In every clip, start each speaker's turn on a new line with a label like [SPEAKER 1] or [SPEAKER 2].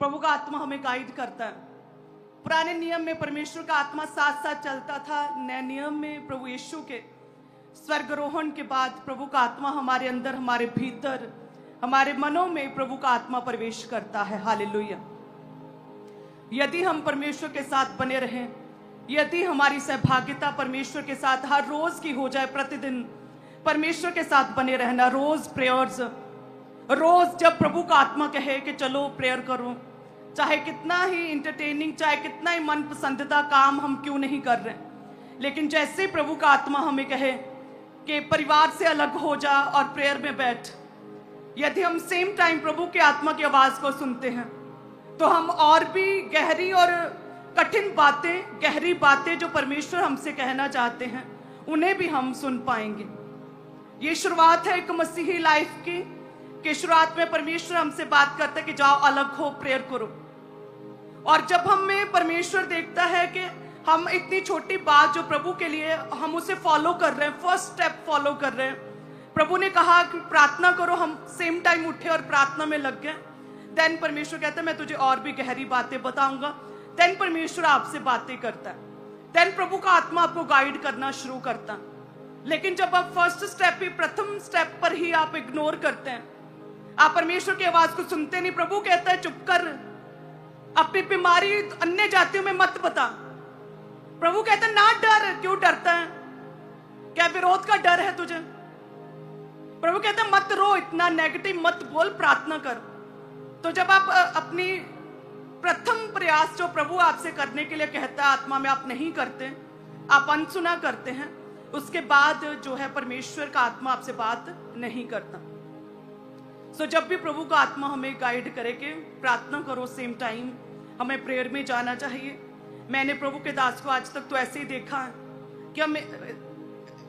[SPEAKER 1] प्रभु का आत्मा हमें गाइड करता है। पुराने नियम में परमेश्वर का आत्मा साथ साथ चलता था। नए नियम में प्रभु यीशु के स्वर्गारोहण के बाद प्रभु का आत्मा हमारे अंदर, हमारे भीतर, हमारे मनों में प्रभु का आत्मा प्रवेश करता है। हालेलुया। यदि हम परमेश्वर के साथ बने रहें, यदि हमारी सहभागिता परमेश्वर के साथ हर रोज की हो जाए, प्रतिदिन परमेश्वर के साथ बने रहना, रोज प्रेयर्स, रोज जब प्रभु का आत्मा कहे कि चलो प्रेयर करो, चाहे कितना ही इंटरटेनिंग, चाहे कितना ही मन पसंदीदा काम हम क्यों नहीं कर रहे, लेकिन जैसे प्रभु का आत्मा हमें कहे कि परिवार से अलग हो जा और प्रेयर में बैठ, यदि हम सेम टाइम प्रभु के आत्मा की आवाज को सुनते हैं तो हम और भी गहरी और कठिन बातें, गहरी बातें जो परमेश्वर हमसे कहना चाहते हैं, उन्हें भी हम सुन पाएंगे। ये शुरुआत है एक मसीही लाइफ की, कि शुरुआत में परमेश्वर हमसे बात करता है कि जाओ अलग हो, प्रेयर करो। और जब हमें परमेश्वर देखता है कि हम इतनी छोटी बात जो प्रभु के लिए हम उसे फॉलो कर रहे हैं, फर्स्ट स्टेप फॉलो कर रहे हैं, प्रभु ने कहा कि प्रार्थना करो, हम सेम टाइम उठे और प्रार्थना में लग गए, देन परमेश्वर कहता है मैं तुझे और भी गहरी बातें बताऊंगा। देन परमेश्वर आपसे बातें करता है, देन प्रभु का आत्मा आपको गाइड करना शुरू करता है। लेकिन जब आप फर्स्ट स्टेप ही, प्रथम स्टेप पर ही आप इग्नोर करते हैं, आप परमेश्वर की आवाज को सुनते नहीं, प्रभु कहता है चुप कर, अपनी बीमारी अन्य जातियों में मत बता। प्रभु कहता है ना डर, क्यों डरता है, क्या विरोध का डर है तुझे? प्रभु कहता है मत रो, इतना नेगेटिव मत बोल, प्रार्थना कर। तो जब आप अपनी प्रथम प्रयास जो प्रभु आपसे करने के लिए कहता है आत्मा में, आप नहीं करते, आप अनसुना करते हैं, उसके बाद जो है परमेश्वर का आत्मा आपसे बात नहीं करता। सो जब भी प्रभु का आत्मा हमें गाइड करे कि प्रार्थना करो, सेम टाइम हमें प्रेयर में जाना चाहिए। मैंने प्रभु के दास को आज तक तो ऐसे ही देखा है कि हम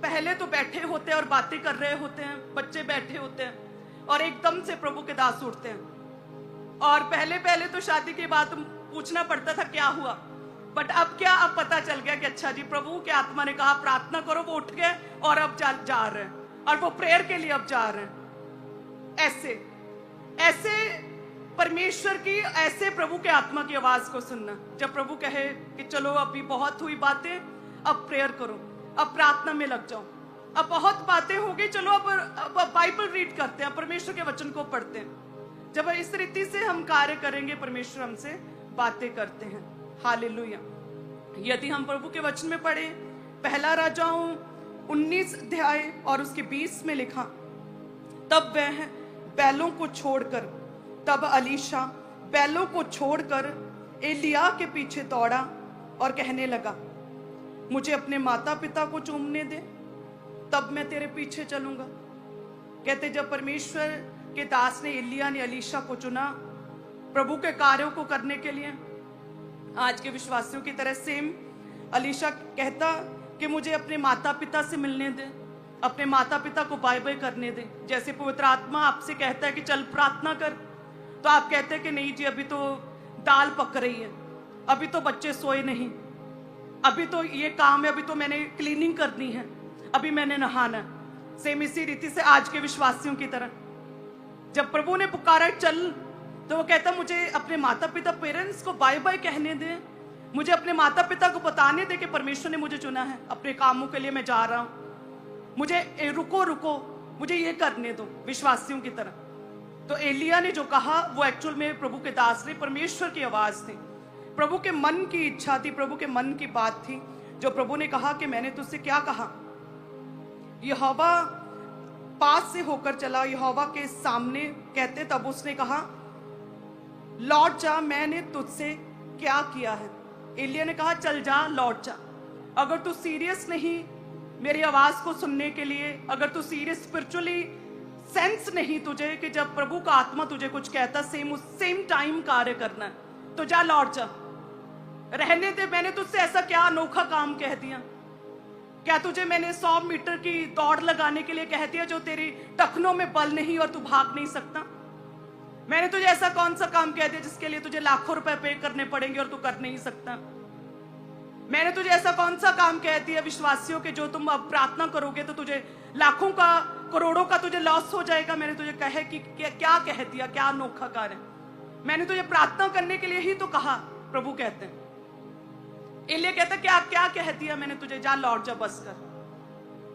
[SPEAKER 1] पहले तो बैठे होते हैं और बातें कर रहे होते हैं, बच्चे बैठे होते हैं और एकदम से प्रभु के दास उठते हैं। और पहले पहले तो शादी के बाद पूछना पड़ता था क्या हुआ, बट अब क्या, अब पता चल गया कि अच्छा जी प्रभु के आत्मा ने कहा प्रार्थना करो, वो उठ गए और अब जा रहे हैं, और वो प्रेयर के लिए अब जा रहे हैं। ऐसे ऐसे परमेश्वर की, ऐसे प्रभु के आत्मा की आवाज को सुनना। जब प्रभु कहे कि चलो अभी बहुत हुई बातें, अब प्रेयर करो, अब प्रार्थना में लग जाओ, अब बहुत बातें हो गई, चलो अब बाइबल रीड करते हैं, परमेश्वर के वचन को पढ़ते हैं। जब इस रीति से हम कार्य करेंगे, परमेश्वर हमसे बातें करते हैं। हालेलुया। यदि हम प्रभु के वचन में पढ़े, पहला राजाओं 19 अध्याय और उसके 20 में लिखा, तब वह बैलों को छोड़कर, तब अलीशा बैलों को छोड़कर एलिया के पीछे दौड़ा और कहने लगा, मुझे अपने माता पिता को चूमने दे, तब मैं तेरे पीछे चलूंगा। कहते जब परमेश्वर के दास ने, एलिया ने अलीशा को चुना प्रभु के कार्यों को करने के लिए, आज के विश्वासियों की तरह सेम अलीशा कहता कि मुझे अपने माता पिता से मिलने दे, अपने माता पिता को बाय बाय करने दे। जैसे पवित्र आत्मा आपसे कहता है कि चल प्रार्थना कर, तो आप कहते हैं कि नहीं जी अभी तो दाल पक रही है, अभी तो बच्चे सोए नहीं, अभी तो ये काम है, अभी तो मैंने क्लीनिंग करनी है, अभी मैंने नहाना है। सेम इसी रीति से आज के विश्वासियों की तरह जब प्रभु ने पुकारा चल, तो वो कहता मुझे अपने माता पिता, पेरेंट्स को बाय बाय कहने दे, मुझे अपने माता पिता को बताने दे कि परमेश्वर ने मुझे चुना है, अपने कामों के लिए मैं जा रहा हूं, मुझे रुको, मुझे ये करने दो, विश्वासियों की तरह। तो एलिया ने जो कहा वो एक्चुअल में प्रभु के दास ने, परमेश्वर की आवाज थी, प्रभु के मन की इच्छा थी, प्रभु के मन की बात थी, जो प्रभु ने कहा कि मैंने तुझसे क्या कहा। यहोवा पास से होकर चला, यहोवा के सामने कहते, तब उसने कहा लौट जा, मैंने तुझसे क्या किया है। एलिया ने कहा चल जा, लौट जा। अगर तू सीरियस नहीं मेरी आवाज को सुनने के लिए, अगर तू सीरियस स्पिरिचुअली सेंस नहीं तुझे कि जब प्रभु का आत्मा तुझे कुछ कहता सेम टाइम कार्य करना है, तो जा, लौट जा, रहने दे। मैंने तुझसे ऐसा क्या अनोखा काम कह दिया? क्या तुझे मैंने 100 मीटर की दौड़ लगाने के लिए कह दिया जो तेरी टखनों में बल नहीं और तू भाग नहीं सकता? मैंने तुझे ऐसा कौन सा काम कह दिया जिसके लिए तुझे लाखों रुपए पे करने पड़ेंगे और तू कर नहीं सकता? मैंने तुझे ऐसा कौन सा काम कह दिया विश्वासियों के, जो तुम अब प्रार्थना करोगे तो तुझे लाखों का, करोड़ों का तुझे लॉस हो जाएगा? मैंने तुझे कहे कि क्या कह दिया, क्या अनोखा कार्य? मैंने तुझे प्रार्थना करने के लिए ही तो कहा, प्रभु कहते हैं। एलिया कहता क्या क्या कह दिया मैंने तुझे, जा लौट जा, बस कर।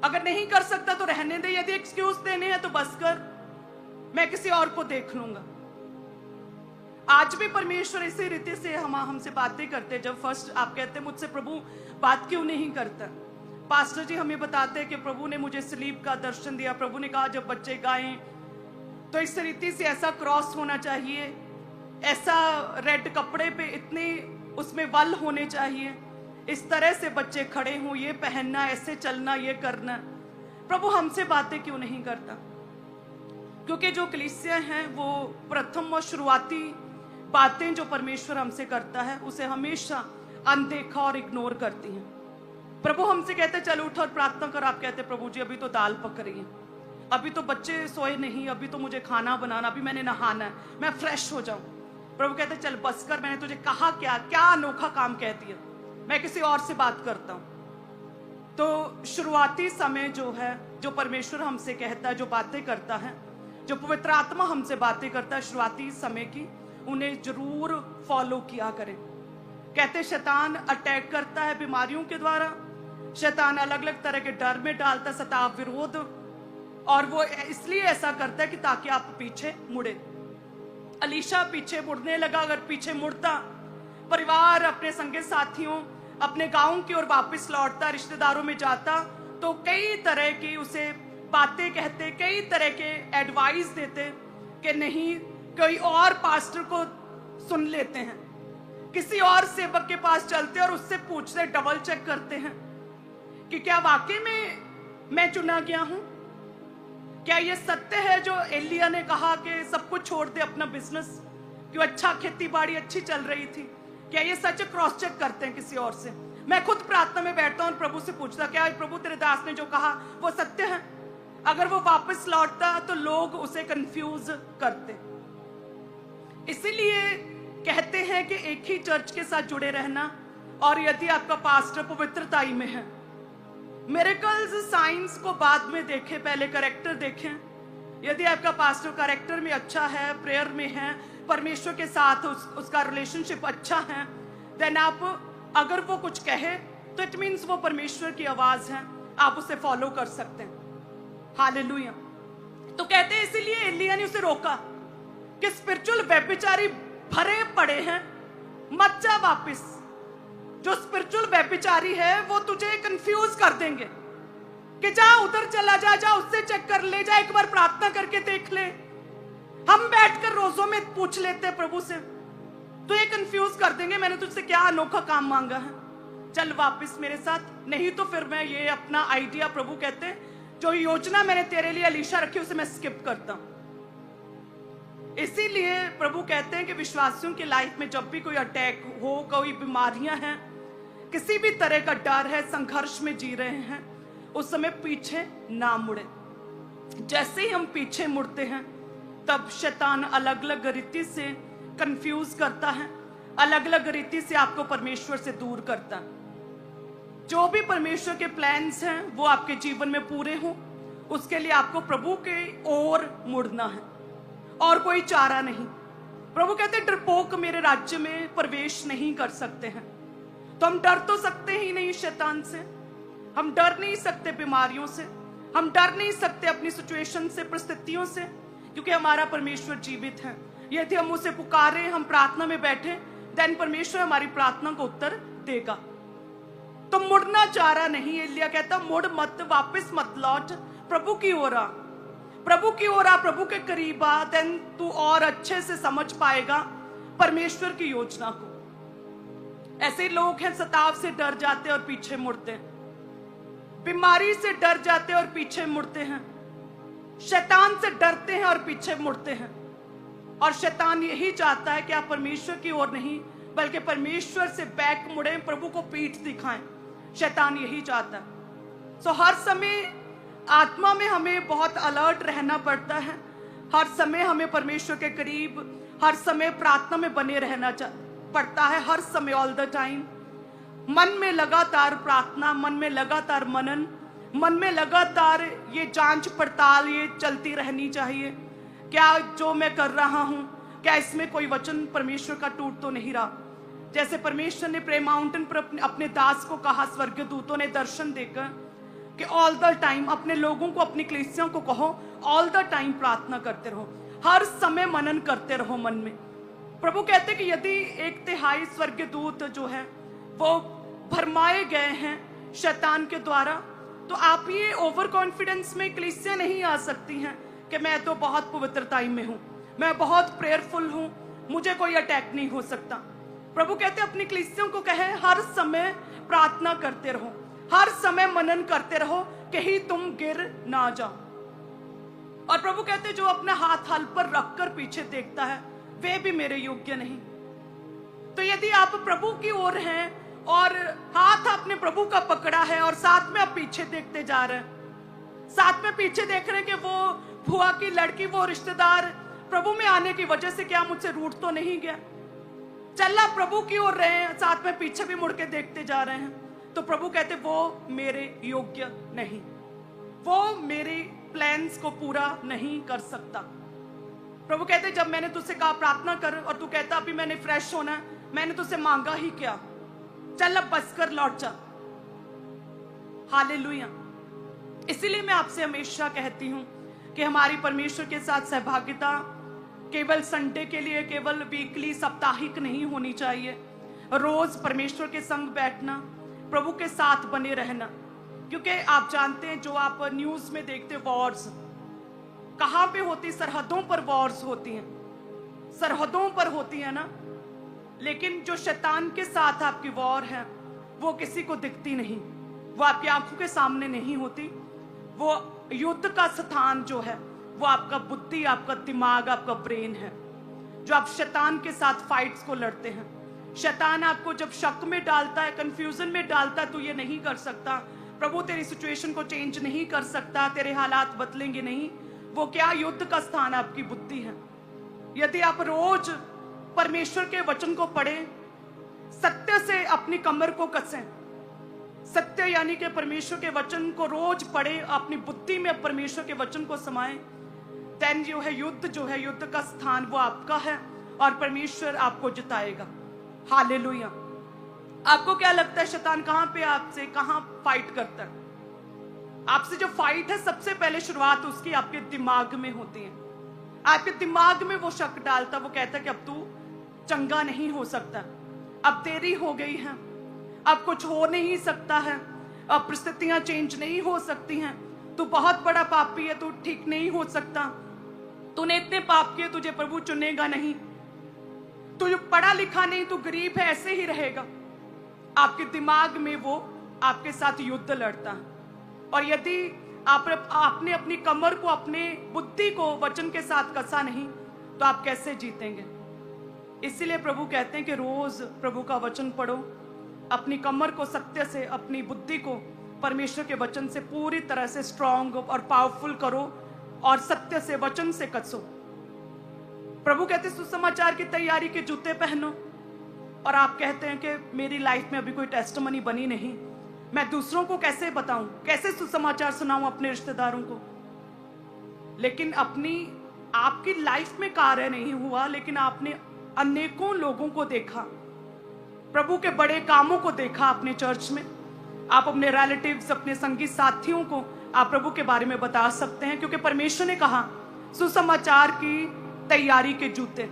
[SPEAKER 1] अगर नहीं कर सकता तो रहने दे, यदि एक्सक्यूज देने हैं तो बस कर, मैं किसी और को देख लूंगा। आज भी परमेश्वर इसी रीति से हमसे बातें करते। जब फर्स्ट आप कहते मुझसे प्रभु बात क्यों नहीं करता, पास्टर जी हमें बताते हैं कि प्रभु ने मुझे स्लीप का दर्शन दिया। प्रभु ने कहा जब बच्चे गाएं तो इस रीति से ऐसा क्रॉस होना चाहिए, ऐसा रेड कपड़े पे इतने उसमें वल होने चाहिए, इस तरह से बच्चे खड़े हों, ये पहनना, ऐसे चलना, ये करना। प्रभु हमसे बातें क्यों नहीं करता? क्योंकि जो कलीसिया हैं वो प्रथम और शुरुआती बातें जो परमेश्वर हमसे करता है उसे हमेशा अनदेखा और इग्नोर करती हैं। प्रभु हमसे कहते चल उठ और प्रार्थना कर, आप कहते प्रभु जी अभी तो दाल पक रही है, अभी तो बच्चे सोए नहीं, अभी तो मुझे खाना बनाना, अभी मैंने नहाना है, मैं फ्रेश हो जाऊं। प्रभु कहते चल बस कर, मैंने तुझे कहा क्या क्या अनोखा काम कह दिया, मैं किसी और से बात करता हूं। तो शुरुआती समय जो है, जो परमेश्वर हमसे कहता है, जो बातें करता है, जो पवित्र आत्मा हमसे बातें करता है शुरुआती समय की, उन्हें जरूर फॉलो किया करें। कहते शैतान अटैक करता है बीमारियों के द्वारा, शैतान अलग अलग तरह के डर में डालता, सताव, विरोध, और वो इसलिए ऐसा करता है कि ताकि आप पीछे मुड़े। अलीशा पीछे मुड़ने लगा। अगर पीछे मुड़ता, परिवार, अपने संगी साथियों, अपने गांव की ओर वापस लौटता, रिश्तेदारों में जाता, तो कई तरह की उसे बातें कहते, कई तरह के एडवाइस देते कि नहीं कोई और पास्टर को सुन लेते हैं, किसी और सेवक के पास चलते और उससे पूछते, डबल चेक करते हैं कि क्या वाकई में मैं चुना गया हूं, क्या ये सत्य है जो एलिया ने कहा कि सब कुछ छोड़ दे अपना बिजनेस, क्यों अच्छा खेती बाड़ी अच्छी चल रही थी, क्या ये सच? क्रॉस चेक करते हैं किसी और से। मैं खुद प्रार्थना में बैठता हूं और प्रभु से पूछता, क्या प्रभु तेरे दास ने जो कहा वो सत्य है? अगर वो वापस लौटता तो लोग उसे कंफ्यूज करते। इसीलिए कहते हैं कि एक ही चर्च के साथ जुड़े रहना, और यदि आपका पास्टर पवित्रताई में है, मिरेकल्स साइंस को बाद में देखें, पहले कैरेक्टर देखें। यदि आपका पास्टर कैरेक्टर में अच्छा है, प्रेयर में है, परमेश्वर के साथ उसका रिलेशनशिप अच्छा है, देन आप अगर वो कुछ कहे तो इट मीन्स वो परमेश्वर की आवाज है, आप उसे फॉलो कर सकते हैं। हालेलुया। तो कहते हैं इसीलिए एलिया ने उसे रोका कि स्पिरिचुअल व्यभिचारी भरे पड़े हैं, मत जा वापिस। जो स्पिरिचुअल व्यभिचारी है वो तुझे कंफ्यूज कर देंगे कि जा उधर चला जा, जा उससे चेक कर ले, जा एक बार प्रार्थना करके देख ले। हम बैठकर रोजों में पूछ लेते हैं प्रभु से, तो ये कंफ्यूज कर देंगे, मैंने तुझसे क्या अनोखा काम मांगा है, चल वापस मेरे साथ, नहीं तो फिर मैं ये अपना आइडिया, प्रभु कहते हैं जो योजना मैंने तेरे लिए अलीशा रखी उसे मैं स्किप करता हूं। इसीलिए प्रभु कहते हैं कि विश्वासियों की लाइफ में जब भी कोई अटैक हो, कोई बीमारियां हैं, किसी भी तरह का डर है, संघर्ष में जी रहे हैं, उस समय पीछे ना मुड़े। जैसे ही हम पीछे मुड़ते हैं तब शैतान अलग अलग रीति से कंफ्यूज करता है, अलग अलग रीति से आपको परमेश्वर से दूर करता है। जो भी परमेश्वर के प्लान्स हैं वो आपके जीवन में पूरे हों, उसके लिए आपको प्रभु के ओर मुड़ना है और कोई चारा नहीं। प्रभु कहते हैं डरपोक मेरे राज्य में प्रवेश नहीं कर सकते हैं। तो हम डर तो सकते ही नहीं शैतान से, हम डर नहीं सकते बीमारियों से, हम डर नहीं सकते अपनी सिचुएशन से, परिस्थितियों से, क्योंकि हमारा परमेश्वर जीवित है। यदि हम उसे पुकारे, हम प्रार्थना में बैठे, देन परमेश्वर हमारी प्रार्थना को उत्तर देगा। तो मुड़ना चारा नहीं। एलिया कहता मुड़ मत, वापस मत लौट, प्रभु की ओर आ, प्रभु की ओर आ, प्रभु के करीब आ, देन तू और अच्छे से समझ पाएगा परमेश्वर की योजना को। ऐसे लोग हैं सताव से डर जाते और पीछे मुड़ते हैं, बीमारी से डर जाते और पीछे मुड़ते हैं, शैतान से डरते हैं और पीछे मुड़ते हैं। और शैतान यही चाहता है कि आप परमेश्वर की ओर नहीं बल्कि परमेश्वर से बैक मुड़े, प्रभु को पीठ दिखाएं। शैतान यही चाहता है। सो हर समय आत्मा में हमें बहुत अलर्ट रहना पड़ता है, हर समय हमें परमेश्वर के करीब, हर समय प्रार्थना में बने रहना पड़ता है, हर समय, ऑल द टाइम। मन में लगातार प्रार्थना, मन में लगातार मनन, मन में लगातार ये जांच पड़ताल ये चलती रहनी चाहिए। क्या जो मैं कर रहा हूं क्या इसमें कोई वचन परमेश्वर का टूट तो नहीं रहा? जैसे परमेश्वर ने प्रे माउंटेन पर अपने दास को कहा, स्वर्गीय दूतों ने दर्शन देकर, कि ऑल द टाइम अपने लोगों को, अपनी कलीसियों को कहो, ऑल द टाइम प्रार्थना करते रहो, हर समय मनन करते रहो मन में। प्रभु कहते कि यदि 1/3 स्वर्गीय दूत जो है वो भरमाए गए हैं शैतान के द्वारा, तो आप ये ओवर कॉन्फिडेंस में कलीसिया नहीं आ सकती हैं कि मैं तो बहुत पवित्रताई में हूं, मैं बहुत प्रेयरफुल हूं, मुझे कोई अटैक नहीं हो सकता। प्रभु कहते अपनी कलीसियों को कहे, हर समय प्रार्थना करते रहो, हर समय मनन करते रहो, कहीं तुम गिर ना जाओ। और प्रभु कहते जो अपना हाथ हल पर रखकर पीछे देखता है वे भी मेरे योग्य नहीं। तो यदि आप प्रभु की ओर हैं और हाथ आपने प्रभु का पकड़ा है और साथ में आप पीछे देखते जा रहे हैं, साथ में पीछे देख रहे हैं कि वो भुआ की लड़की, वो रिश्तेदार प्रभु में आने की वजह से क्या मुझसे रूठ तो नहीं गया, चल आप प्रभु की ओर रहे हैं, साथ में पीछे भी मुड़ के देखते जा रहे हैं, तो प्रभु कहते वो मेरे योग्य नहीं, वो मेरे प्लान्स को पूरा नहीं कर सकता। प्रभु कहते जब मैंने तुझसे कहा प्रार्थना कर और तू कहता अभी मैंने फ्रेश होना है, मैंने तुझसे मांगा ही क्या, चल अब बस कर लौट जा। हालेलुया। इसीलिए मैं आपसे हमेशा कहती हूं कि हमारी परमेश्वर के साथ सहभागिता केवल संडे के लिए, केवल वीकली, साप्ताहिक नहीं होनी चाहिए। रोज परमेश्वर के संग बैठना, प्रभु के साथ बने रहना, क्योंकि आप जानते हैं जो आप न्यूज में देखते वॉर्स कहां पे होती, सरहदों पर वॉर्स होती हैं, सरहदों पर होती है ना, लेकिन जो शैतान के साथ आपकी वॉर है वो किसी को दिखती नहीं, वो आपकी आंखों के सामने नहीं होती। वो युद्ध का स्थान जो है वो आपका बुद्धि, आपका दिमाग, आपका ब्रेन है, जो आप शैतान के साथ फाइट्स को लड़ते हैं। शैतान आपको जब शक में डालता है, कंफ्यूजन में डालता है, तू ये नहीं कर सकता, प्रभु तेरी सिचुएशन को चेंज नहीं कर सकता, तेरे हालात बदलेंगे नहीं, वो क्या युद्ध का स्थान आपकी बुद्धि है। यदि आप रोज परमेश्वर के वचन को पढ़ें, सत्य से अपनी कमर को कसें, सत्य यानी कि परमेश्वर के वचन को रोज पढ़े, अपनी बुद्धि में परमेश्वर के वचन को समाएं, देन जो है युद्ध का स्थान वो आपका है और परमेश्वर आपको जिताएगा। हालेलुया। आपको क्या लगता है शैतान कहां पे आपसे कहां फाइट करता है? आपसे जो फाइट है सबसे पहले शुरुआत उसकी आपके दिमाग में होती है। आपके दिमाग में वो शक डालता, वो कहता है कि अब तू चंगा नहीं हो सकता, अब देरी हो गई है, अब कुछ हो नहीं सकता है, अब परिस्थितियां चेंज नहीं हो सकती हैं, तू बहुत बड़ा पापी है, तू ठीक नहीं हो सकता, तूने इतने पाप किए, तुझे प्रभु चुनेगा नहीं, तू पढ़ा लिखा नहीं, तू गरीब है, ऐसे ही रहेगा। आपके दिमाग में वो आपके साथ युद्ध लड़ता है। और यदि आपने अपनी कमर को, अपने बुद्धि को वचन के साथ कसा नहीं, तो आप कैसे जीतेंगे? इसीलिए प्रभु कहते हैं कि रोज प्रभु का वचन पढ़ो, अपनी कमर को सत्य से, अपनी बुद्धि को परमेश्वर के वचन से पूरी तरह से स्ट्रांग और पावरफुल करो और सत्य से, वचन से कसो। प्रभु कहते सुसमाचार की तैयारी के जूते पहनो। और आप कहते हैं कि मेरी लाइफ में अभी कोई टेस्टमनी बनी नहीं, मैं दूसरों को कैसे बताऊं, कैसे सुसमाचार सुनाऊं अपने रिश्तेदारों को। लेकिन आपकी लाइफ में कार्य नहीं हुआ, लेकिन आपने अनेकों लोगों को देखा, प्रभु के बड़े कामों को देखा अपने चर्च में। आप अपने रिलेटिव्स, अपने संगी साथियों को आप प्रभु के बारे में बता सकते हैं, क्योंकि परमेश्वर ने कहा सुसमाचार की तैयारी के जूते,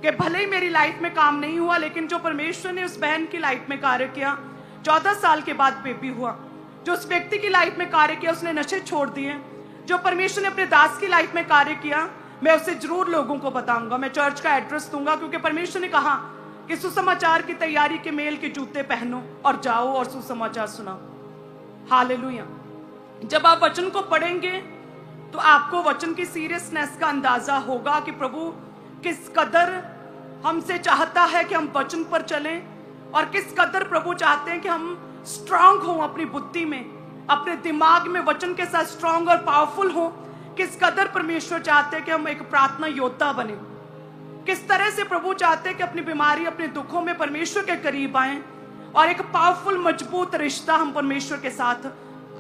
[SPEAKER 1] कि भले ही मेरी लाइफ में काम नहीं हुआ, लेकिन जो परमेश्वर ने उस बहन की लाइफ में कार्य किया, 14 साल के बाद बेबी हुआ, जो उस व्यक्ति की लाइफ में कार्य किया, उसने नशे छोड़ दिए, जो परमेश्वर ने अपने दास की लाइफ में कार्य किया, मैं उसे जरूर लोगों को बताऊंगा, मैं चर्च का एड्रेस दूंगा, क्योंकि परमेश्वर ने कहा कि सुसमाचार की तैयारी के मेल के जूते पहनो और जाओ और सुसमाचार सुनाओ। हालेलुया। जब आप वचन को पढ़ेंगे तो आपको वचन की सीरियसनेस का अंदाजा होगा कि प्रभु किस कदर हमसे चाहता है कि हम वचन पर चलें, और किस कदर प्रभु चाहते हैं कि हम स्ट्रांग हों अपनी बुद्धि में, अपने दिमाग में वचन के साथ स्ट्रांग और पावरफुल हों। किस कदर परमेश्वर चाहते हैं कि हम एक प्रार्थना योद्धा बने, किस तरह से प्रभु चाहते हैं कि अपनी बीमारी, अपने दुखों में परमेश्वर के करीब आएं और एक पावरफुल, मजबूत रिश्ता हम परमेश्वर के साथ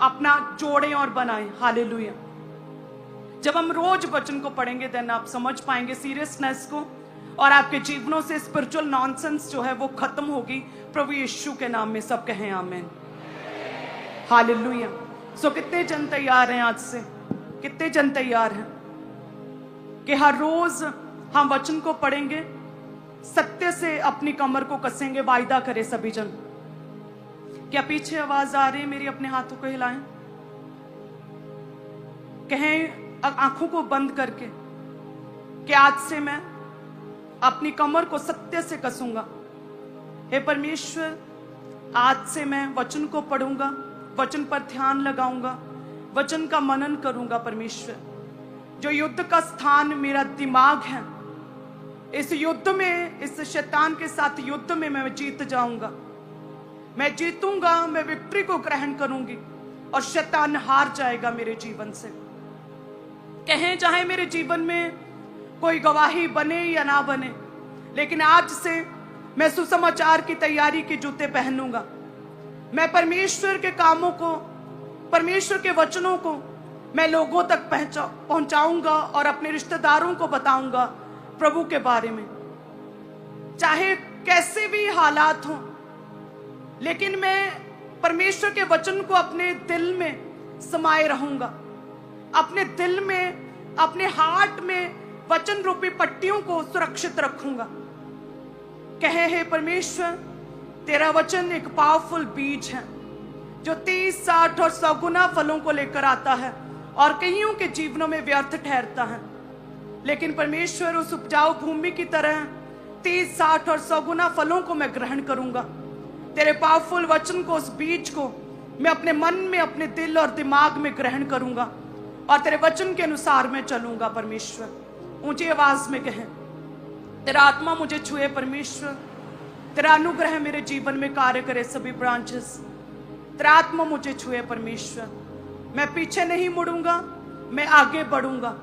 [SPEAKER 1] अपना जोड़ें और बनाएं। हालेलुया। जब हम रोज वचन को पढ़ेंगे देन आप समझ पाएंगे सीरियसनेस को, और आपके जीवनों से स्पिरिचुअल नॉनसेंस जो है वो खत्म होगी प्रभु यीशु के नाम में। सब कहें आमीन, हालेलुया। सो कितने जन तैयार हैं आज से? कितने जन तैयार हैं कि हर रोज हम वचन को पढ़ेंगे, सत्य से अपनी कमर को कसेंगे? वायदा करें सभी जन। क्या पीछे आवाज आ रही है मेरी? अपने हाथों को हिलाएं, कहें आंखों को बंद करके कि आज से मैं अपनी कमर को सत्य से कसूंगा। हे परमेश्वर, आज से मैं वचन को पढ़ूंगा, वचन पर ध्यान लगाऊंगा, वचन का मनन करूंगा। परमेश्वर, जो युद्ध का स्थान मेरा दिमाग है, इस युद्ध में, इस शैतान के साथ युद्ध में मैं जीत जाऊंगा। मैं जीतूंगा, मैं विक्ट्री को ग्रहण करूंगी और शैतान हार जाएगा मेरे जीवन से। कहें चाहे मेरे जीवन में कोई गवाही बने या ना बने, लेकिन आज से मैं सुसमाचार की तैयारी के जूते पहनूंगा। मैं परमेश्वर के कामों को, परमेश्वर के वचनों को मैं लोगों तक पहुंचाऊंगा और अपने रिश्तेदारों को बताऊंगा प्रभु के बारे में। चाहे कैसे भी हालात हों, लेकिन मैं परमेश्वर के वचन को अपने दिल में समाये रहूंगा। अपने दिल में, अपने हार्ट में वचन रूपी पट्टियों को सुरक्षित रखूंगा। कहे हे परमेश्वर, तेरा वचन एक पावरफुल बीज है जो 30, 60 और 100 गुना फलों को लेकर आता है और कईयों के जीवनों में व्यर्थ ठहरता है। लेकिन परमेश्वर, उस उपजाऊ भूमि की तरह 30, 60 और 100 गुना फलों को मैं ग्रहण करूंगा। तेरे पावरफुल वचन को, उस बीज को मैं अपने मन में, अपने दिल और दिमाग में ग्रहण करूंगा और तेरे वचन के अनुसार मैं चलूंगा। परमेश्वर, ऊंची आवाज में कहें, तेरा आत्मा मुझे छुए परमेश्वर, तेरा अनुग्रह मेरे जीवन में कार्य करे। सभी ब्रांचेस, तेरा आत्मा मुझे छुए परमेश्वर। मैं पीछे नहीं मुड़ूंगा, मैं आगे बढ़ूंगा।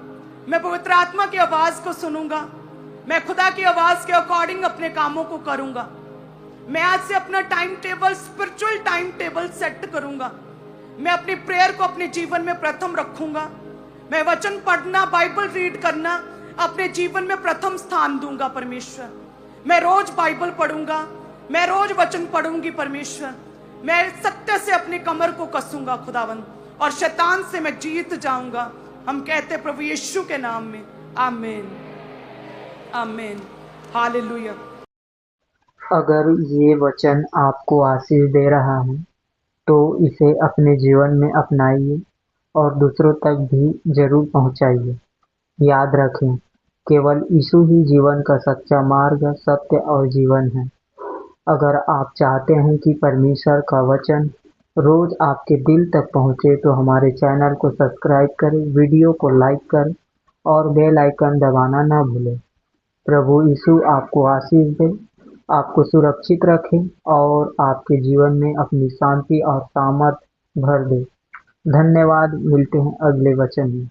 [SPEAKER 1] मैं पवित्र आत्मा की आवाज को सुनूंगा, मैं खुदा की आवाज के अकॉर्डिंग अपने कामों को करूंगा। मैं आज से अपना time table, spiritual time table set करूंगा। मैं अपनी प्रेयर को अपने जीवन में प्रथम रखूंगा। मैं वचन पढ़ना, बाइबल रीड करना अपने जीवन में प्रथम स्थान दूंगा। परमेश्वर, मैं रोज बाइबल पढ़ूंगा, मैं रोज वचन पढ़ूंगी। परमेश्वर, मैं सत्य से अपनी कमर को कसूंगा खुदावंद, और शैतान से मैं जीत जाऊंगा। हम कहते प्रभु यीशु के नाम में आमीन, आमीन, हालेलुया।
[SPEAKER 2] अगर ये वचन आपको आशीष दे रहा है तो इसे अपने जीवन में अपनाइए और दूसरों तक भी जरूर पहुंचाइए। याद रखें, केवल यीशु ही जीवन का सच्चा मार्ग, सत्य और जीवन है। अगर आप चाहते हैं कि परमेश्वर का वचन रोज आपके दिल तक पहुंचे तो हमारे चैनल को सब्सक्राइब करें, वीडियो को लाइक करें और बेल आइकन दबाना ना भूलें। प्रभु यीशु आपको आशीष दे, आपको सुरक्षित रखें और आपके जीवन में अपनी शांति और सामर्थ भर दे। धन्यवाद। मिलते हैं अगले वचन में।